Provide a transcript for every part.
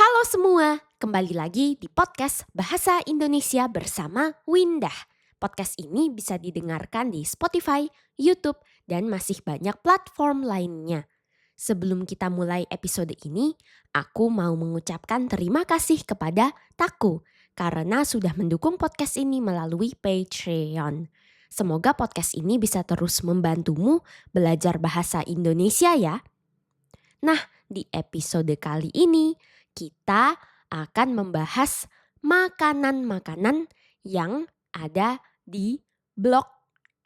Halo semua, kembali lagi di podcast Bahasa Indonesia bersama Windah. Podcast ini bisa didengarkan di Spotify, YouTube, dan masih banyak platform lainnya. Sebelum kita mulai episode ini, aku mau mengucapkan terima kasih kepada Taku karena sudah mendukung podcast ini melalui Patreon. Semoga podcast ini bisa terus membantumu belajar bahasa Indonesia ya. Nah, di episode kali ini kita akan membahas makanan-makanan yang ada di Blok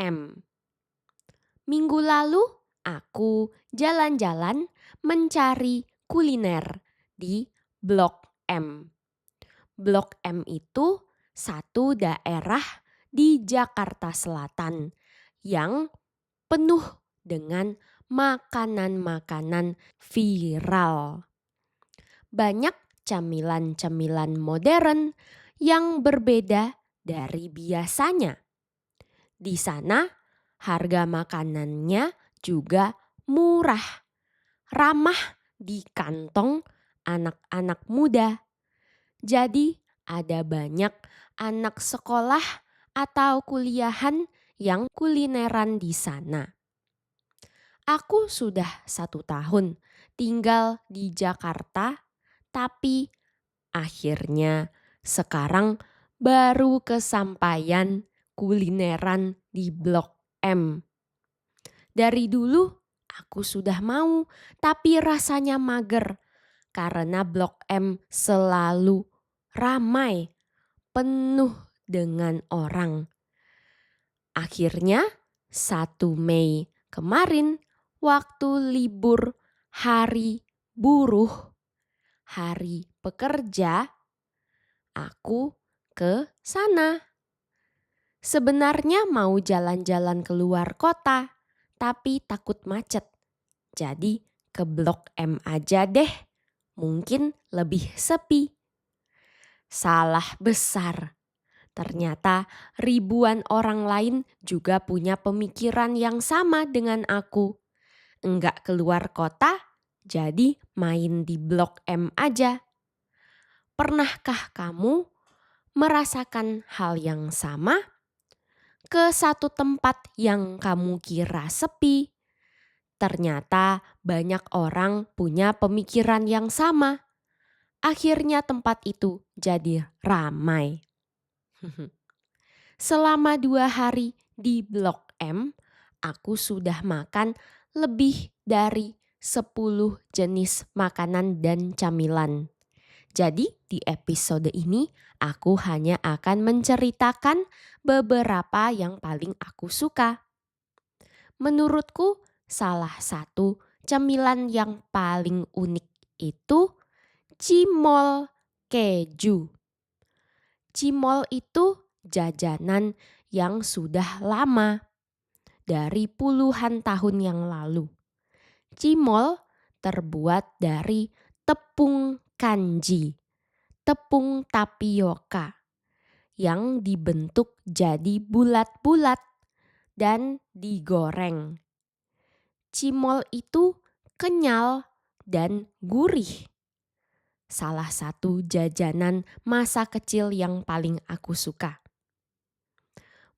M. Minggu lalu aku jalan-jalan mencari kuliner di Blok M. Blok M itu satu daerah di Jakarta Selatan yang penuh dengan makanan-makanan viral. Banyak camilan-camilan modern yang berbeda dari biasanya. Di sana harga makanannya juga murah, ramah di kantong anak-anak muda. Jadi ada banyak anak sekolah atau kuliahan yang kulineran di sana. Aku sudah 1 tahun tinggal di Jakarta, tapi akhirnya sekarang baru kesampaian kulineran di Blok M. Dari dulu aku sudah mau, tapi rasanya mager karena Blok M selalu ramai, penuh dengan orang. Akhirnya 1 Mei kemarin, waktu libur hari buruh, hari pekerja, aku ke sana. Sebenarnya mau jalan-jalan keluar kota, tapi takut macet. Jadi ke Blok M aja deh, mungkin lebih sepi. Salah besar. Ternyata ribuan orang lain juga punya pemikiran yang sama dengan aku. Enggak keluar kota, jadi main di Blok M aja. Pernahkah kamu merasakan hal yang sama? Ke satu tempat yang kamu kira sepi, ternyata banyak orang punya pemikiran yang sama. Akhirnya tempat itu jadi ramai. Selama 2 hari di Blok M, aku sudah makan lebih dari 10 jenis makanan dan camilan. Jadi di episode ini aku hanya akan menceritakan beberapa yang paling aku suka. Menurutku salah satu camilan yang paling unik itu cimol keju. Cimol itu jajanan yang sudah lama, dari puluhan tahun yang lalu. Cimol terbuat dari tepung kanji, tepung tapioka yang dibentuk jadi bulat-bulat dan digoreng. Cimol itu kenyal dan gurih. Salah satu jajanan masa kecil yang paling aku suka.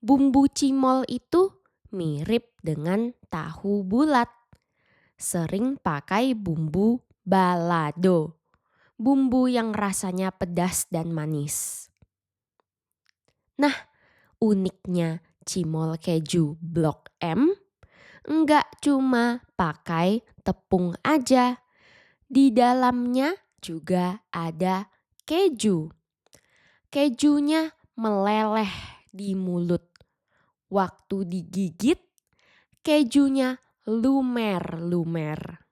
Bumbu cimol itu mirip dengan tahu bulat. Sering pakai bumbu balado. Bumbu yang rasanya pedas dan manis. Nah, uniknya cimol keju Blok M enggak cuma pakai tepung aja. Di dalamnya juga ada keju. Kejunya meleleh di mulut. Waktu digigit, kejunya lumer-lumer.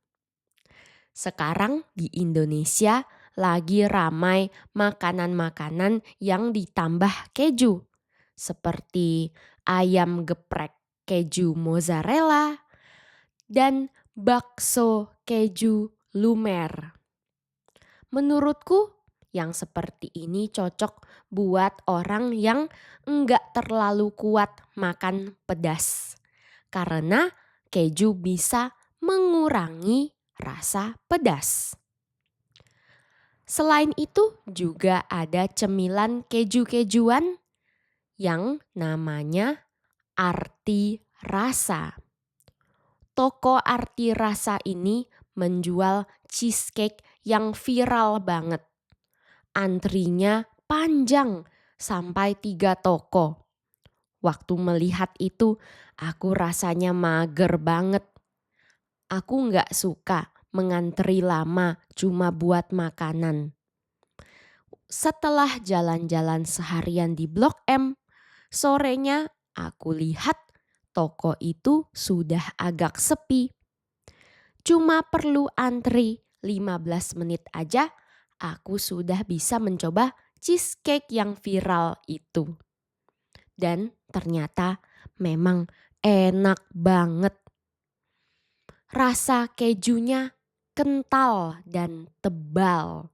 Sekarang di Indonesia lagi ramai makanan-makanan yang ditambah keju. Seperti ayam geprek keju mozzarella dan bakso keju lumer. Menurutku yang seperti ini cocok buat orang yang enggak terlalu kuat makan pedas. Karena keju bisa mengurangi rasa pedas. Selain itu juga ada cemilan keju-kejuan yang namanya Arti Rasa. Toko Arti Rasa ini menjual cheesecake yang viral banget. Antrinya panjang sampai 3 toko. Waktu melihat itu, aku rasanya mager banget. Aku nggak suka mengantri lama cuma buat makanan. Setelah jalan-jalan seharian di Blok M, sorenya aku lihat toko itu sudah agak sepi. Cuma perlu antri 15 menit aja, aku sudah bisa mencoba cheesecake yang viral itu. Dan ternyata memang enak banget. Rasa kejunya kental dan tebal.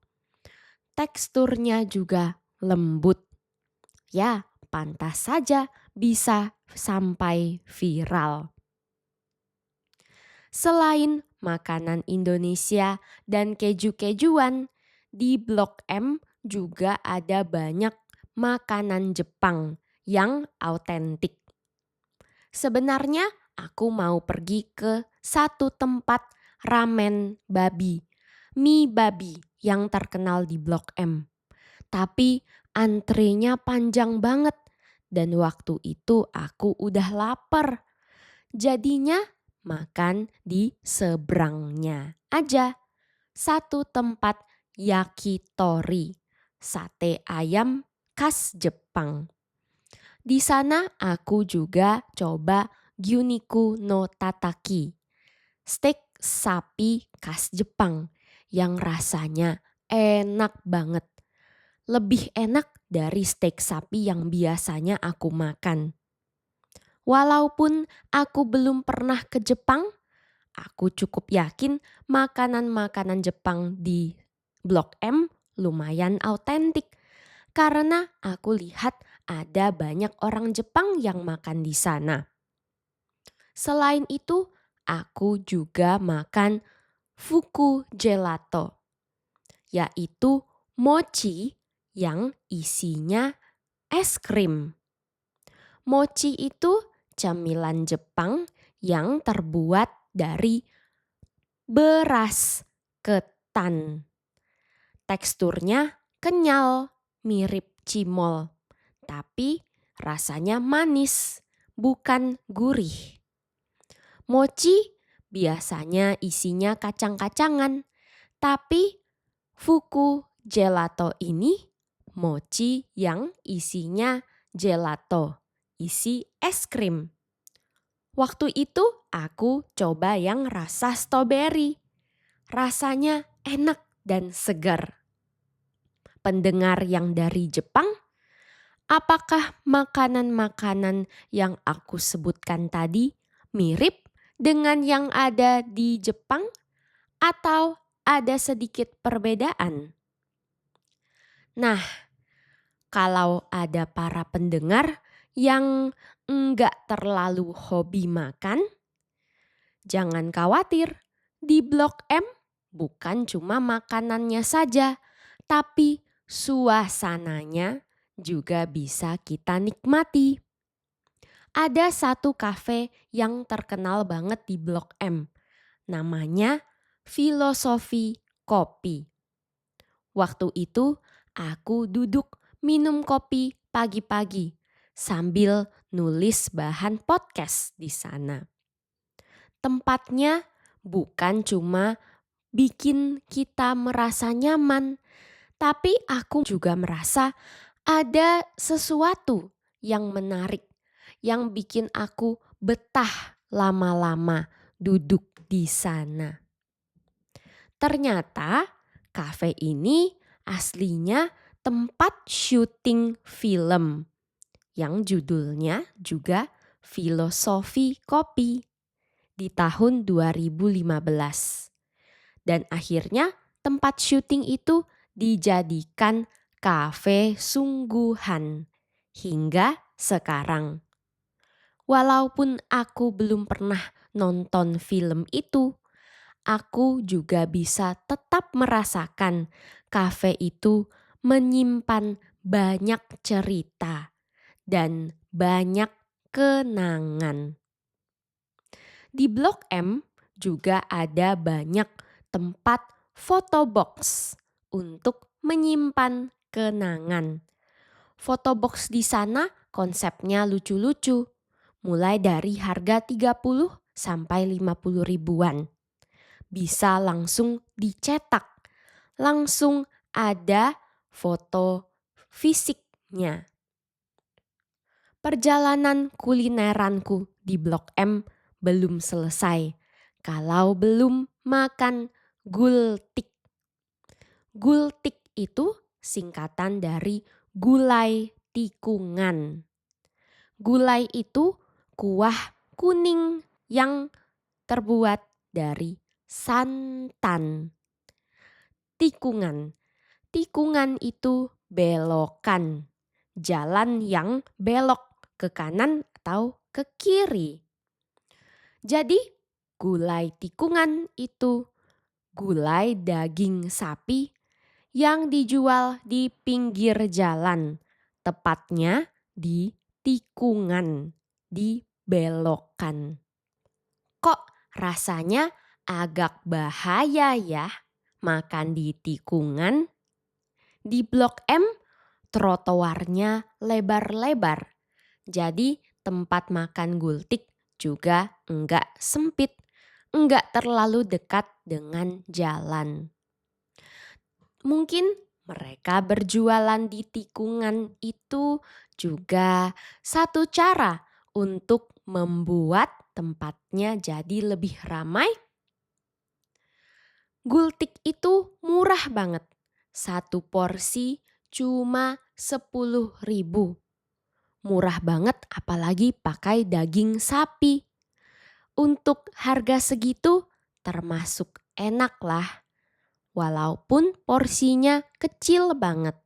Teksturnya juga lembut. Ya, pantas saja bisa sampai viral. Selain makanan Indonesia dan keju-kejuan, di Blok M juga ada banyak makanan Jepang yang autentik. Sebenarnya aku mau pergi ke satu tempat ramen babi, mie babi yang terkenal di Blok M. Tapi antrenya panjang banget dan waktu itu aku udah lapar. Jadinya makan di seberangnya aja. Satu tempat yakitori, sate ayam khas Jepang. Di sana aku juga coba gyuniku no tataki, steak sapi khas Jepang yang rasanya enak banget. Lebih enak dari steak sapi yang biasanya aku makan. Walaupun aku belum pernah ke Jepang, aku cukup yakin makanan-makanan Jepang di Blok M lumayan autentik. Karena aku lihat ada banyak orang Jepang yang makan di sana. Selain itu, aku juga makan fuku gelato, yaitu mochi yang isinya es krim. Mochi itu camilan Jepang yang terbuat dari beras ketan. Teksturnya kenyal, mirip cimol, tapi rasanya manis, bukan gurih. Mochi biasanya isinya kacang-kacangan, tapi fuku gelato ini mochi yang isinya gelato, isi es krim. Waktu itu aku coba yang rasa stroberi. Rasanya enak dan segar. Pendengar yang dari Jepang, apakah makanan-makanan yang aku sebutkan tadi mirip dengan yang ada di Jepang atau ada sedikit perbedaan? Nah, kalau ada para pendengar yang enggak terlalu hobi makan, jangan khawatir. Di Blok M bukan cuma makanannya saja, tapi suasananya juga bisa kita nikmati. Ada satu kafe yang terkenal banget di Blok M. Namanya Filosofi Kopi. Waktu itu aku duduk minum kopi pagi-pagi sambil nulis bahan podcast di sana. Tempatnya bukan cuma bikin kita merasa nyaman, tapi aku juga merasa ada sesuatu yang menarik, yang bikin aku betah lama-lama duduk di sana. Ternyata kafe ini aslinya tempat syuting film yang judulnya juga Filosofi Kopi di tahun 2015. Dan akhirnya tempat syuting itu dijadikan kafe sungguhan hingga sekarang. Walaupun aku belum pernah nonton film itu, aku juga bisa tetap merasakan kafe itu menyimpan banyak cerita dan banyak kenangan. Di Blok M juga ada banyak tempat foto box untuk menyimpan kenangan. Foto box di sana konsepnya lucu-lucu, mulai dari harga 30 sampai 50 ribuan. Bisa langsung dicetak, langsung ada foto fisiknya. Perjalanan kulineranku di Blok M belum selesai kalau belum makan gultik. Gultik itu singkatan dari gulai tikungan. Gulai itu kuah kuning yang terbuat dari santan. Tikungan. Tikungan itu belokan. Jalan yang belok ke kanan atau ke kiri. Jadi gulai tikungan itu gulai daging sapi yang dijual di pinggir jalan. Tepatnya di tikungan, di belokan. Kok rasanya agak bahaya ya makan di tikungan? Di Blok M trotoarnya lebar-lebar. Jadi tempat makan gultik juga enggak sempit, enggak terlalu dekat dengan jalan. Mungkin mereka berjualan di tikungan itu juga satu cara untuk membuat tempatnya jadi lebih ramai. Gultik itu murah banget. Satu porsi cuma 10 ribu. Murah banget apalagi pakai daging sapi. Untuk harga segitu termasuk enak lah. Walaupun porsinya kecil banget.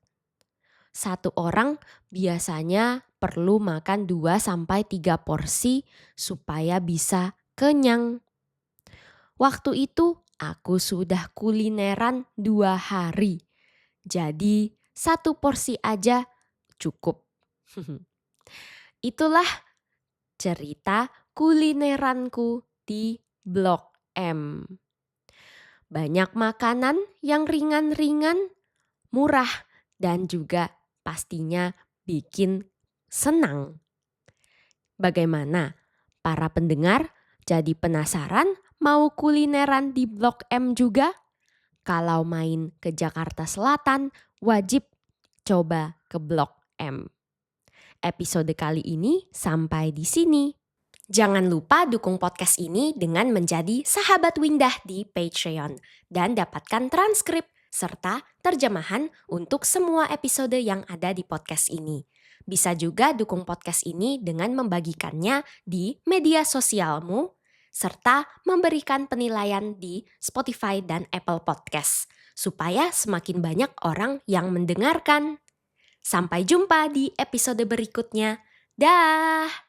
Satu orang biasanya perlu makan 2-3 porsi supaya bisa kenyang. Waktu itu aku sudah kulineran 2 hari. Jadi 1 porsi aja cukup. Itulah cerita kulineranku di Blok M. Banyak makanan yang ringan-ringan, murah, dan juga pastinya bikin senang. Bagaimana? Para pendengar jadi penasaran mau kulineran di Blok M juga? Kalau main ke Jakarta Selatan, wajib coba ke Blok M. Episode kali ini sampai di sini. Jangan lupa dukung podcast ini dengan menjadi sahabat Windah di Patreon dan dapatkan transkrip serta terjemahan untuk semua episode yang ada di podcast ini. Bisa juga dukung podcast ini dengan membagikannya di media sosialmu serta memberikan penilaian di Spotify dan Apple Podcast supaya semakin banyak orang yang mendengarkan. Sampai jumpa di episode berikutnya. Dah!